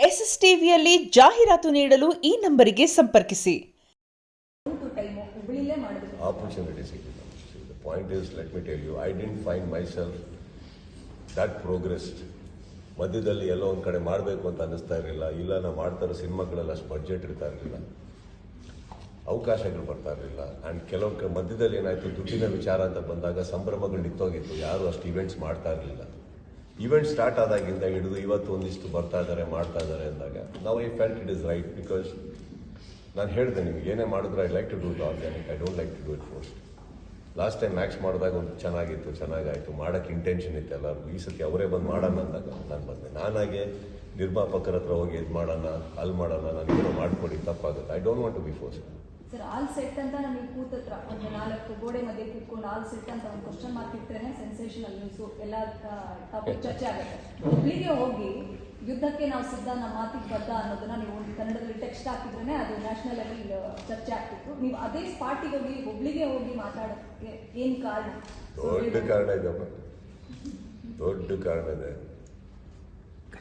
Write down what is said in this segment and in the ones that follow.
SSTVಯಲ್ಲಿ ಜಾಹೀರಾತು ನೀಡಲು ಈ ನಂಬರಿಗೆ ಸಂಪರ್ಕಿಸಿ. Opportunity ಸಿಕ್ಕಿಲ್ಲ. The point is, let me tell you, I didn't find myself that progressed. ಮಧ್ಯದಲ್ಲಿ ಎಲ್ಲೋ ಒಂದು ಕಡೆ ಮಾಡಬೇಕು ಅಂತ ಅನ್ನಿಸ್ತಾ ಇರಲಿಲ್ಲ. ಇಲ್ಲ ನಾವು ಮಾಡ್ತಾ ಇರೋ ಸಿನಿಮಾಗಳೆಲ್ಲ ಅಷ್ಟು ಬಡ್ಜೆಟ್ ಇರ್ತಾ ಇರಲಿಲ್ಲ, ಅವಕಾಶಗಳು ಬರ್ತಾ ಇರಲಿಲ್ಲ. ಆ್ಯಂಡ್ ಕೆಲವು ಮಧ್ಯದಲ್ಲಿ ಏನಾಯಿತು, ದುಡ್ಡಿನ ವಿಚಾರ ಅಂತ ಬಂದಾಗ ಸಂಭ್ರಮಗಳು ನಿಂತೋಗಿತ್ತು. ಯಾರು ಅಷ್ಟು ಇವೆಂಟ್ಸ್ ಮಾಡ್ತಾ ಇರಲಿಲ್ಲ. ಇವೆಂಟ್ ಸ್ಟಾರ್ಟ್ ಆದಾಗಿಂದ ಹಿಡಿದು ಇವತ್ತು ಒಂದಿಷ್ಟು ಬರ್ತಾ ಇದ್ದಾರೆ, ಮಾಡ್ತಾ ಇದ್ದಾರೆ ಅಂದಾಗ ನಾವು I felt it is right. Because ನಾನು ಹೇಳಿದೆ, ನಿಮ್ಗೆ ಏನೇ ಮಾಡಿದ್ರೆ I like to do it organic, I don't like to do it forced. Last time max ಮಾಡಿದಾಗ ಒಂದು ಚೆನ್ನಾಗಾಯಿತು, ಮಾಡೋಕ್ಕೆ ಇಂಟೆನ್ಷನ್ ಇತ್ತು ಎಲ್ಲರಿಗೂ. ಈ ಸತಿ ಅವರೇ ಬಂದು ಮಾಡೋಣ ಅಂದಾಗ ನಾನು ಬಂದೆ. ನಾನಾಗೆ ನಿರ್ಮಾಪಕರ ಹತ್ರ ಹೋಗಿ ಇದು ಮಾಡೋಣ, ಅಲ್ಲಿ ಮಾಡೋಣ, ನನಗೇನೋ ಮಾಡಿಕೊಡಿ, ತಪ್ಪಾಗುತ್ತೆ. I don't want to be force. Sir, all set ಅಂತ ನಮಗೆ ಕೂತತ್ರ ಒಂದು 4 ಗೋಡೆ ಮಧ್ಯೆ ಕೂತ್ಕೊಂಡು ಆಲ್ ಸೆಟ್ ಅಂತ ಒಂದು ಕ್ವಶನ್ ಮಾರ್ಕ್ ಇಟ್ಟರೆ ಸೆನ್ಸೇಷನಲ್ ನ್ಯೂಸು ಎಲ್ಲ ಟಾಪಿಕ್ ಚರ್ಚೆ ಆಗುತ್ತೆ. ಹುಬ್ಳಿಗೆ ಹೋಗಿ ಯುದ್ಧಕ್ಕೆ ನಾವು ಸಿದ್ಧ, ನಮ್ಮ ಮಾತಿಗೆ ಬದ್ಧ ಅನ್ನೋದನ್ನ ನೀವು ಒಂದು ಕನ್ನಡದಲ್ಲಿ ಟೆಕ್ಸ್ಟ್ ಹಾಕಿದ್ರೆ ಅದು ನ್ಯಾಷನಲ್ ಲೆವೆಲ್ ಚರ್ಚೆ ಆಗ್ತಿತ್ತು. ನೀವು ಅದೇ ಸ್ಪಾಟಿಗೆ ಹೋಗಿ ಹುಬ್ಳಿಗೆ ಹೋಗಿ ಮಾತಾಡೋಕ್ಕೆ ಏನು ಕಾರಣ? ದೊಡ್ಡ ಕಾರಣ ಇದೆಯಪ್ಪ, ದೊಡ್ಡ ಕಾರಣ ಇದೆ.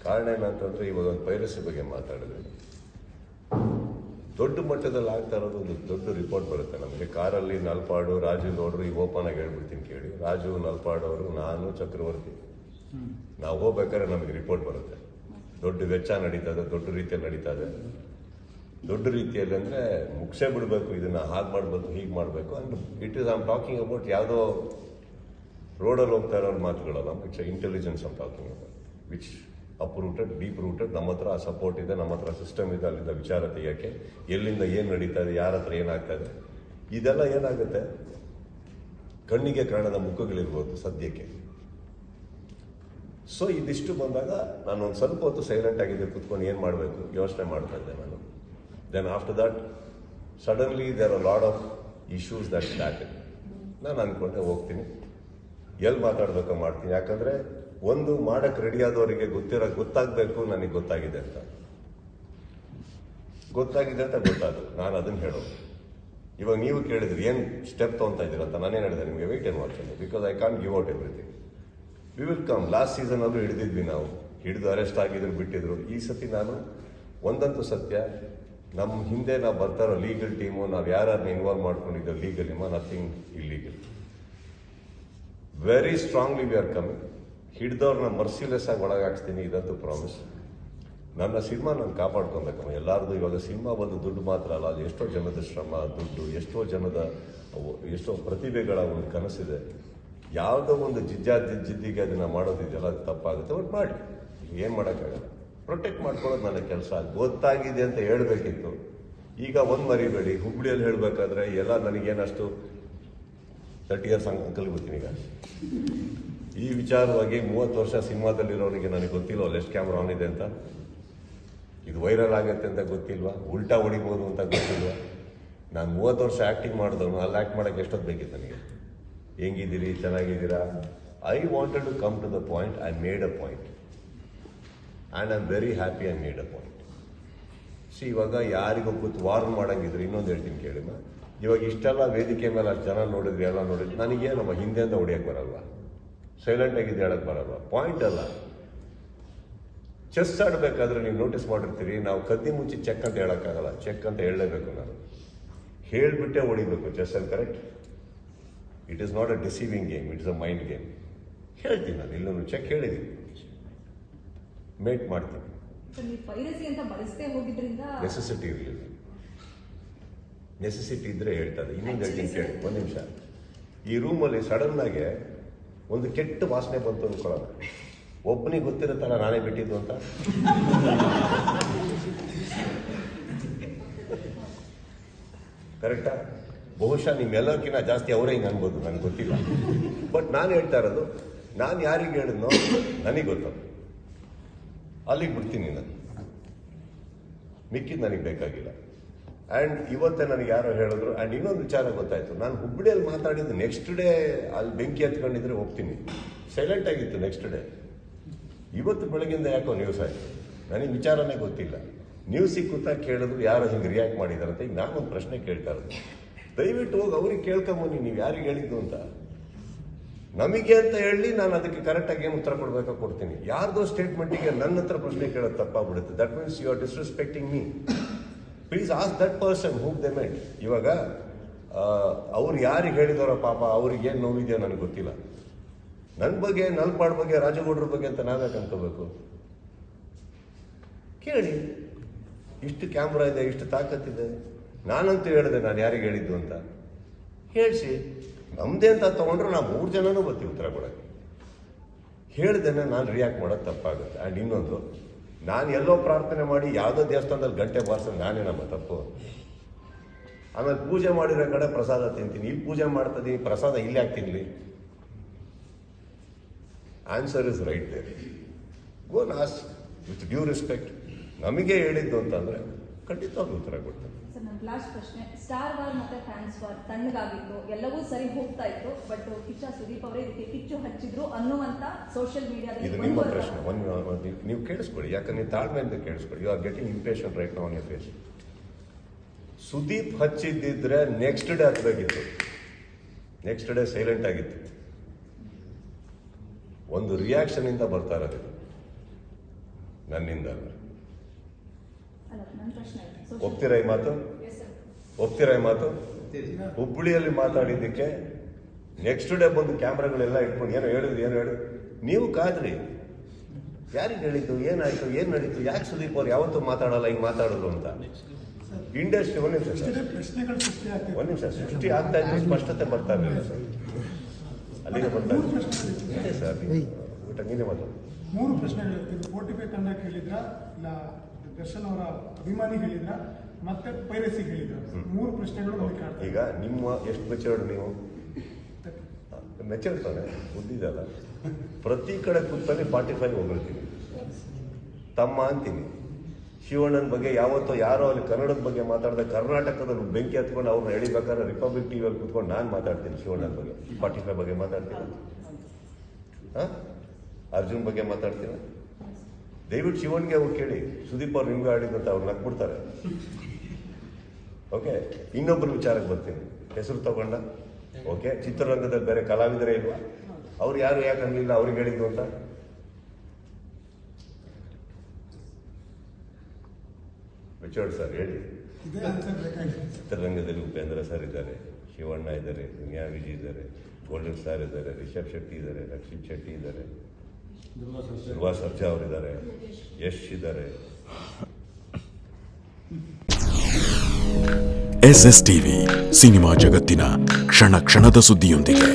ಕಾರಣ ಏನಂತಂದ್ರೆ, ಇವಾಗ ಒಂದು ಪೈರಸಿ ಬಗ್ಗೆ ಮಾತಾಡಿದ್ರೆ ದೊಡ್ಡ ಮಟ್ಟದಲ್ಲಿ ಆಗ್ತಾ ಇರೋದು ಒಂದು ದೊಡ್ಡ ರಿಪೋರ್ಟ್ ಬರುತ್ತೆ ನಮಗೆ. ಕಾರಲ್ಲಿ ನಲ್ಪಾಡು, ರಾಜು ನೋಡ್ರು, ಈಗ ಓಪನ್ ಆಗಿ ಹೇಳ್ಬಿಡ್ತೀನಿ ಕೇಳಿ. ರಾಜು, ನಲ್ಪಾಡು ಅವರು, ನಾನು, ಚಕ್ರವರ್ತಿ, ನಾವು ಹೋಗ್ಬೇಕಾದ್ರೆ ನಮಗೆ ರಿಪೋರ್ಟ್ ಬರುತ್ತೆ. ದೊಡ್ಡ ವೆಚ್ಚ ನಡೀತದೆ, ದೊಡ್ಡ ರೀತಿಯಲ್ಲಿ ನಡೀತದೆ. ದೊಡ್ಡ ರೀತಿಯಲ್ಲಿ ಅಂದರೆ ಮುಗಿಸೇ ಬಿಡಬೇಕು, ಇದನ್ನು ಹಾಗೆ ಮಾಡಬೇಕು, ಹೀಗೆ ಮಾಡಬೇಕು. And it is I'm talking about ಯಾವುದೋ ರೋಡಲ್ಲಿ ಹೋಗ್ತಾ ಇರೋ ಮಾತುಗಳಲ್ಲ. It's intelligence I'm talking about, which uprooted, deep rooted. ನಮ್ಮ ಹತ್ರ ಸಪೋರ್ಟ್ ಇದೆ, ನಮ್ಮ ಹತ್ರ ಸಿಸ್ಟಮ್ ಇದೆ. ಅಲ್ಲಿಂದ ವಿಚಾರ ತೆಗಿಯೋಕ್ಕೆ ಎಲ್ಲಿಂದ ಏನು ನಡೀತಾ ಇದೆ, ಯಾರ ಹತ್ರ ಏನಾಗ್ತಾ ಇದೆ, ಇದೆಲ್ಲ ಏನಾಗುತ್ತೆ, ಕಣ್ಣಿಗೆ ಕಾಣದ ಮುಖಗಳಿರ್ಬೋದು ಸದ್ಯಕ್ಕೆ. ಸೊ ಇದಿಷ್ಟು ಬಂದಾಗ ನಾನು ಒಂದು ಸ್ವಲ್ಪ ಹೊತ್ತು ಸೈಲೆಂಟ್ ಆಗಿದ್ದೆ, ಕೂತ್ಕೊಂಡು ಏನು ಮಾಡಬೇಕು ಯೋಚನೆ ಮಾಡ್ತಾ ಇದ್ದೆ ನಾನು. Then after that suddenly there are lot of issues that started. ನಾನು ಅಂದ್ಕೊಂಡೆ ಹೋಗ್ತೀನಿ, ಎಲ್ಲಿ ಮಾತಾಡಬೇಕೋ ಮಾಡ್ತೀನಿ. ಯಾಕಂದರೆ ಒಂದು ಮಾಡಕ್ಕೆ ರೆಡಿಯಾದವರಿಗೆ ಗೊತ್ತಾಗಬೇಕು ನನಗೆ ಗೊತ್ತಾಗಿದೆ ಅಂತ ಗೊತ್ತಾದ್ರು. ನಾನು ಅದನ್ನು ಹೇಳೋದು. ಇವಾಗ ನೀವು ಕೇಳಿದ್ರಿ ಏನು ಸ್ಟೆಪ್ ತೊಗೊತಾ ಇದ್ದೀರ ಅಂತ. ನಾನೇನು ಹೇಳಿದೆ ನಿಮಗೆ, ವೆಯ್ಟ್ ಏನು ಮಾಡ್ತೀನಿ, because I can't give out everything. We will come. Last ಸೀಸನಲ್ಲೂ ಹಿಡಿದಿದ್ವಿ ನಾವು, ಹಿಡಿದು ಅರೆಸ್ಟ್ ಆಗಿದ್ರು, ಬಿಟ್ಟಿದ್ರು. ಈ ಸತಿ ನಾನು ಒಂದಂತೂ ಸತ್ಯ, ನಮ್ಮ ಹಿಂದೆ ನಾವು ಬರ್ತಾ ಇರೋ ಲೀಗಲ್ ಟೀಮು, ನಾವು ಯಾರನ್ನ ಇನ್ವಾಲ್ವ್ ಮಾಡ್ಕೊಂಡಿದ್ದೋ legal nothing illegal. Very strongly we are coming. ಹಿಡ್ದವ್ರನ್ನ ಮರ್ಸಿಲೆಸ್ ಆಗಿ ಒಳಗಾಕ್ಸ್ತೀನಿ, ಇದಂತೂ ಪ್ರಾಮಿಸ್. ನನ್ನ ಸಿನಿಮಾ ನಾನು ಕಾಪಾಡ್ಕೊಬೇಕಮ್ಮ. ಎಲ್ಲರದು ಇವಾಗ ಸಿನಿಮಾ ಬಂದು ದುಡ್ಡು ಮಾತ್ರ ಅಲ್ಲ, ಅದು ಎಷ್ಟೋ ಜನದ ಶ್ರಮ, ದುಡ್ಡು, ಎಷ್ಟೋ ಪ್ರತಿಭೆಗಳ ಒಂದು ಕನಸಿದೆ. ಯಾವುದೋ ಒಂದು ಜಿದ್ದಿಗೆ ಅದನ್ನು ಮಾಡೋದಿದೆಯಲ್ಲ, ಅದು ತಪ್ಪಾಗುತ್ತೆ. ಬಟ್ ಮಾಡಿ, ಏನು ಮಾಡೋಕ್ಕಾಗಲ್ಲ. ಪ್ರೊಟೆಕ್ಟ್ ಮಾಡ್ಕೊಳ್ಳೋದು ನನ್ನ ಕೆಲಸ. ಗೊತ್ತಾಗಿದೆ ಅಂತ ಹೇಳಬೇಕಿತ್ತು. ಈಗ ಒಂದು ಮರಿಬೇಡಿ, ಹುಬ್ಳಿಯಲ್ಲಿ ಹೇಳಬೇಕಾದ್ರೆ ಎಲ್ಲ ನನಗೇನಷ್ಟು 30 years ಅಂಕಲ್ ಗೊತ್ತೀನಿ. ಈಗ ಈ ವಿಚಾರವಾಗಿ 30 ವರ್ಷ ಸಿನಿಮಾದಲ್ಲಿರೋರಿಗೆ ನನಗೆ ಗೊತ್ತಿಲ್ವ ಎಷ್ಟು ಕ್ಯಾಮ್ರಾ ಆನ್ ಇದೆ ಅಂತ, ಇದು ವೈರಲ್ ಆಗುತ್ತೆ ಅಂತ ಗೊತ್ತಿಲ್ವಾ, ಉಲ್ಟಾ ಹೊಡಿಬೋದು ಅಂತ ಗೊತ್ತಿಲ್ವಾ. ನಾನು 30 ವರ್ಷ ಆ್ಯಕ್ಟಿಂಗ್ ಮಾಡಿದವನು, ಅಲ್ಲಿ ಆ್ಯಕ್ಟ್ ಮಾಡೋಕ್ಕೆ ಎಷ್ಟೊತ್ತು ಬೇಕಿತ್ತು ನನಗೆ. ಹೆಂಗಿದ್ದೀರಿ, ಚೆನ್ನಾಗಿದ್ದೀರಾ? I wanted to come to the point. I made a point and I am very happy I made a point. ಇವಾಗ ಯಾರಿಗೂ ಕೂತು ವಾರ್ನ್ ಮಾಡೋಂಗಿದ್ರೆ ಇನ್ನೊಂದು ಹೇಳ್ತೀನಿ ಕೇಳಿಮ್ಮ. ಇವಾಗ ಇಷ್ಟೆಲ್ಲ ವೇದಿಕೆ ಮೇಲೆ ಅಷ್ಟು ಜನ ನೋಡಿದ್ರಿ, ಎಲ್ಲ ನೋಡಿದ್ರಿ, ನನಗೇನಮ್ಮ ಹಿಂದೆಯಿಂದ ಹೊಡಿಯೋಕ್ಕೆ ಬರಲ್ವ, ಸೈಲೆಂಟ್ ಆಗಿದ್ದು ಹೇಳಕ್ಕೆ ಬರಲ್ವ? ಪಾಯಿಂಟ್ ಅಲ್ಲ. ಚೆಸ್ ಆಡಬೇಕಾದ್ರೆ ನೀವು ನೋಟಿಸ್ ಮಾಡಿರ್ತೀರಿ, ನಾವು ಕದ್ದಿ ಮುಚ್ಚಿ ಚೆಕ್ ಅಂತ ಹೇಳೋಕ್ಕಾಗಲ್ಲ. ಚೆಕ್ ಅಂತ ಹೇಳಲೇಬೇಕು. ನಾನು ಹೇಳಿಬಿಟ್ಟೆ ಹೊಡಿಬೇಕು ಚೆಸ್ಸಲ್ಲಿ, correct? It is not a deceiving game, it is a mind game. ಹೇಳ್ತೀನಿ ನಾನು, ಇಲ್ಲೂ ಚೆಕ್ ಹೇಳಿದ್ದೀನಿ, ಮೇಟ್ ಮಾಡ್ತೀನಿ. ನೆಸೆಸಿಟಿ ಇರಲಿಲ್ಲ. ನೆಸೆಸಿಟಿ ಇದ್ರೆ ಹೇಳ್ತಾರೆ. ಇನ್ನೊಂದು ಹೇಳ್ತೀನಿ ಕೇಳಿ, ಒಂದು ನಿಮಿಷ. ಈ ರೂಮಲ್ಲಿ ಸಡನ್ನಾಗೆ ಒಂದು ಕೆಟ್ಟ ವಾಸನೆ ಬಂತು ಅನ್ಕೊಳ್ಳೋಣ, ಒಬ್ಬನಿಗೆ ಗೊತ್ತಿರುತ್ತಲ್ಲ ನಾನೇ ಬಿಟ್ಟಿದ್ದು ಅಂತ. ಕರೆಕ್ಟಾ? ಬಹುಶಃ ನಿಮ್ಮೆಲ್ಲಕ್ಕಿಂತ ಜಾಸ್ತಿ ಅವರೇ ಹಿಂಗೆ ಅನ್ಬೋದು, ನನಗೆ ಗೊತ್ತಿಲ್ಲ. ಬಟ್ ನಾನು ಹೇಳ್ತಾ ಇರೋದು, ನಾನು ಯಾರಿಗೆ ಹೇಳಿದ್ನೋ ನನಗೆ ಗೊತ್ತು. ಅಲ್ಲಿಗೆ ಬಿಡ್ತೀನಿ ನಾನು, ಮಿಕ್ಕಿದ್ದು ನನಗೆ ಬೇಕಾಗಿಲ್ಲ. ಆ್ಯಂಡ್ ಇವತ್ತೇ ನನಗೆ ಯಾರೋ ಹೇಳಿದ್ರು. ಆ್ಯಂಡ್ ಇನ್ನೊಂದು ವಿಚಾರ ಗೊತ್ತಾಯಿತು, ನಾನು ಹುಬ್ಬಳ್ಳಿಯಲ್ಲಿ ಮಾತಾಡಿದ್ದು ನೆಕ್ಸ್ಟ್ ಡೇ ಅಲ್ಲಿ ಬೆಂಕಿ ಹತ್ಕೊಂಡಿದ್ರೆ ಹೋಗ್ತೀನಿ, ಸೈಲೆಂಟ್ ಆಗಿತ್ತು ನೆಕ್ಸ್ಟ್ ಡೇ. ಇವತ್ತು ಬೆಳಗಿಂದ ಯಾಕೋ ನ್ಯೂಸ್ ಆಯಿತು, ನನಗೆ ವಿಚಾರನೇ ಗೊತ್ತಿಲ್ಲ. ನ್ಯೂಸಿಗೆ ಕೂತಾ ಕೇಳಿದ್ರು ಯಾರೋ ಹಿಂಗೆ ರಿಯಾಕ್ಟ್ ಮಾಡಿದಾರಂತ. ಈಗ ನಾನೊಂದು ಪ್ರಶ್ನೆ ಕೇಳ್ತಾ ಇರೋದು, ದಯವಿಟ್ಟು ಹೋಗಿ ಅವ್ರಿಗೆ ಕೇಳ್ಕೊಂಬನ್ನಿ, ನೀವು ಯಾರಿಗೆ ಹೇಳಿದ್ದು ಅಂತ. ನಮಗೆ ಅಂತ ಹೇಳಿ ನಾನು ಅದಕ್ಕೆ ಕರೆಕ್ಟಾಗಿ ಏನು ಉತ್ತರ ಕೊಡಬೇಕೋ ಕೊಡ್ತೀನಿ. ಯಾರ್ದೋ ಸ್ಟೇಟ್ಮೆಂಟಿಗೆ ನನ್ನ ಹತ್ರ ಪ್ರಶ್ನೆ ಕೇಳೋದು ತಪ್ಪಾಗ್ಬಿಡುತ್ತೆ. That means you are disrespecting me. Please ask that person who they meant. ಇವಾಗ ಅವ್ರು ಯಾರಿಗೆ ಹೇಳಿದಾರೋ ಪಾಪ ಅವ್ರಿಗೆ ಏನು ನೋವಿದೆಯೋ ನನಗೆ ಗೊತ್ತಿಲ್ಲ. ನನ್ನ ಬಗ್ಗೆ, ನಲ್ಪಾಡ್ ಬಗ್ಗೆ, ರಾಜಗೌಡ್ರ ಬಗ್ಗೆ ಅಂತ ನಾವೇ ಅನ್ಕೋಬೇಕು? ಕೇಳಿ, ಇಷ್ಟು ಕ್ಯಾಮ್ರಾ ಇದೆ, ಇಷ್ಟು ತಾಕತ್ತಿದೆ. ನಾನಂತೂ ಹೇಳಿದೆ ನಾನು ಯಾರಿಗೆ ಹೇಳಿದ್ದು ಅಂತ ಹೇಳಿಸಿ. ನಮ್ಮದೇ ಅಂತ ತೊಗೊಂಡ್ರೆ ನಾವು 3 ಜನನೂ ಬರ್ತೀವಿ ಉತ್ತರ ಕೊಡೋಕ್ಕೆ. ಹೇಳ್ದೇನೆ ನಾನು ರಿಯಾಕ್ಟ್ ಮಾಡೋದು ತಪ್ಪಾಗುತ್ತೆ. ಆ್ಯಂಡ್ ಇನ್ನೊಂದು, ನಾನು ಎಲ್ಲೋ ಪ್ರಾರ್ಥನೆ ಮಾಡಿ ಯಾವುದೋ ದೇವಸ್ಥಾನದಲ್ಲಿ ಗಂಟೆ ಬಾರಿಸೋದು ನಾನೇ ನಮ್ಮ ತಪ್ಪು. ಆಮೇಲೆ ಪೂಜೆ ಮಾಡಿರೋ ಕಡೆ ಪ್ರಸಾದ ತಿಂತೀನಿ, ಇಲ್ಲಿ ಪೂಜೆ ಮಾಡ್ತೀನಿ, ಪ್ರಸಾದ ಇಲ್ಲಿ ಯಾಕೆ ತಿನ್ನಲಿ? Answer is right there. Go ask with due respect. ನಮಗೆ ಹೇಳಿದ್ದು ಅಂತಂದರೆ ಖಂಡಿತವಾಗ್ಲೂ ಉತ್ತರ ಕೊಡ್ತೇನೆ. ಸರ್, ನನ್ನ ಲಾಸ್ಟ್ ಪ್ರಶ್ನೆ, ಸ್ಟಾರ್ ವಾರ್ ಮತ್ತೆ ಫ್ಯಾನ್ಸ್ ವಾರ್ ತಣ್ಣಗಾಗಿತ್ತು, ಎಲ್ಲವೂ ಸರಿ ಹೋಗ್ತಾ ಇತ್ತು, ಬಟ್ ಕಿಚ್ಚ ಸುದೀಪ್ ಅವರೇ ಇದಕ್ಕೆ ಕಿಚ್ಚು ಹಚ್ಚಿದ್ರು ಅನ್ನುವಂತ ಸೋಷಿಯಲ್ ಇದು ಮೀಡಿಯಾದಲ್ಲಿ ನಿಮ್ಮ ಪ್ರಶ್ನೆ. ನೀವು ಕೇಳಿಸ್ಕೊಳ್ಳಿ, ಯಾಕಂದ್ರೆ ನೀವು ತಾಳ್ಮೆಯಿಂದ ಕೇಳಿಸ್ಕೊಳ್ಳಿ. You are getting impatient right now on your face. Sudeep ಹಚ್ಚಿದ್ದಿದ್ರೆ ನೆಕ್ಸ್ಟ್ ಡೇ ಹತ್ತಬೇಕಿತ್ತು. ನೆಕ್ಸ್ಟ್ ಡೇ ಸೈಲೆಂಟ್ ಆಗಿತ್ತು. ಒಂದು ರಿಯಾಕ್ಷನ್ ಇಂದ ಬರ್ತಾ ಇರೋದು, ನನ್ನಿಂದ ಅಲ್ಲ. ಅಲ್ಲ, ನನ್ನ ಪ್ರಶ್ನೆ ಆಯ್ತು. ಒಪ್ತೀರಾ ಈ ಮಾತು? ಒಪ್ತೀರಾ ಈ ಮಾತು? ಹುಬ್ಬಳ್ಳಿಯಲ್ಲಿ ಮಾತಾಡಿದ್ದಕ್ಕೆ ನೆಕ್ಸ್ಟ್ ಡೇ ಬಂದು ಕ್ಯಾಮ್ರಾಗಳೆಲ್ಲ ಇಟ್ಕೊಂಡು ಏನು ಹೇಳಿದ್ರು ನೀವು ಕಾದ್ರಿ. ಯಾರಿಗೆ ಹೇಳಿದ್ದು, ಏನಾಯ್ತು, ಏನು ನಡೀತು, ಯಾಕೆ ಸುದೀಪ್ ಅವ್ರು ಯಾವತ್ತೂ ಮಾತಾಡಲ್ಲ, ಈಗ ಮಾತಾಡೋದು ಅಂತ. ಇಂಡಸ್ಟ್ರಿ ಒಂದು ನಿಮಿಷ ಸೃಷ್ಟಿ ಆಗ್ತಾ ಇದ್ದು ಸ್ಪಷ್ಟತೆ ಬರ್ತಾ ಇರಲಿಲ್ಲ ಸರ್. ಅಲ್ಲಿಗೆ ಬರ್ತಾ ಇದೆ ಸರ್. ಊಟ ನೀನೇ ಮಾತಾಡ. 3 ಪ್ರಶ್ನೆಗಳು. ಫೋರ್ಟಿಫೈ ತಂಡ ಕೇಳಿದ್ರ, ಇಲ್ಲ ದರ್ಶನ್ ಅವರ ಅಭಿಮಾನಿ ಹೇಳಿದ್ರ, ಮತ್ತೆ ಪೈರಸಿ ಹೇಳಿದ್ರ? 3 ಪ್ರಶ್ನೆಗಳು. ಈಗ ನಿಮ್ಮ ಎಷ್ಟು ಮೆಚೂರ್ಡ್ ನೀವು? ಮೆಚೂರ್ಡ್ ತಾನೆ, ಬುದ್ಧಿದಲ್ಲ. ಪ್ರತಿ ಕಡೆ ಕೂತಲ್ಲಿ 45 ಹೋಗಿರ್ತೀನಿ, ತಮ್ಮ ಅಂತೀನಿ. ಶಿವಣ್ಣನ ಬಗ್ಗೆ ಯಾವತ್ತೋ ಯಾರೋ ಅಲ್ಲಿ ಕನ್ನಡದ ಬಗ್ಗೆ ಮಾತಾಡಿದೆ, ಕರ್ನಾಟಕದಲ್ಲಿ ಬೆಂಕಿ ಹತ್ಕೊಂಡು ಅವ್ರನ್ನ ಎಳಿಬೇಕಾದ್ರೆ ರಿಪಬ್ಲಿಕ್ ಟಿವಿಯಲ್ಲಿ ಕೂತ್ಕೊಂಡು ನಾನು ಮಾತಾಡ್ತೀನಿ ಶಿವಣ್ಣನ ಬಗ್ಗೆ. 45 ಬಗ್ಗೆ ಮಾತಾಡ್ತೀನಿ. ಅರ್ಜುನ್ ಬಗ್ಗೆ ಮಾತಾಡ್ತೀನಿ. ದಯವಿಟ್ಟು ಶಿವನ್ಗೆ ಅವ್ರು ಕೇಳಿ, ಸುದೀಪ್ ಅವ್ರು ನಿಮ್ಗೆ ಆಡಿದಂತ ಅವ್ರು ನಕ್ಬಿಡ್ತಾರೆ. ಓಕೆ, ಇನ್ನೊಬ್ಬರ ವಿಚಾರಕ್ಕೆ ಬರ್ತೀನಿ. ಹೆಸರು ತಗೊಂಡ, ಓಕೆ, ಚಿತ್ರರಂಗದಲ್ಲಿ ಬೇರೆ ಕಲಾವಿದರೇ ಇಲ್ವಾ? ಅವ್ರು ಯಾರು ಯಾಕೆ ಅನ್ನಲಿಲ್ಲ ಅವ್ರಿಗೆ ಹೇಳಿದ್ದು ಅಂತ? ರಿಚರ್ಡ್ ಸರ್ ಹೇಳಿ. ಚಿತ್ರರಂಗದಲ್ಲಿ ಉಪೇಂದ್ರ ಸರ್ ಇದ್ದಾರೆ, ಶಿವಣ್ಣ ಇದ್ದಾರೆ, ದುನಿಯಾ ವಿಜಯ್ ಇದ್ದಾರೆ, ಗೋಲ್ಡನ್ ಸ್ಟಾರ್ ಇದ್ದಾರೆ, ರಿಷಬ್ ಶೆಟ್ಟಿ ಇದ್ದಾರೆ, ರಕ್ಷಿತ್ ಶೆಟ್ಟಿ ಇದ್ದಾರೆ, ಧ್ರುವ ಸರ್ಜಾ ಅವರಿದ್ದಾರೆ, ಯಶ್ ಇದ್ದಾರೆ. SS ಟಿವಿ ಸಿನಿಮಾ ಜಗತ್ತಿನ ಕ್ಷಣ ಕ್ಷಣದ ಸುದ್ದಿಯೊಂದಿಗೆ.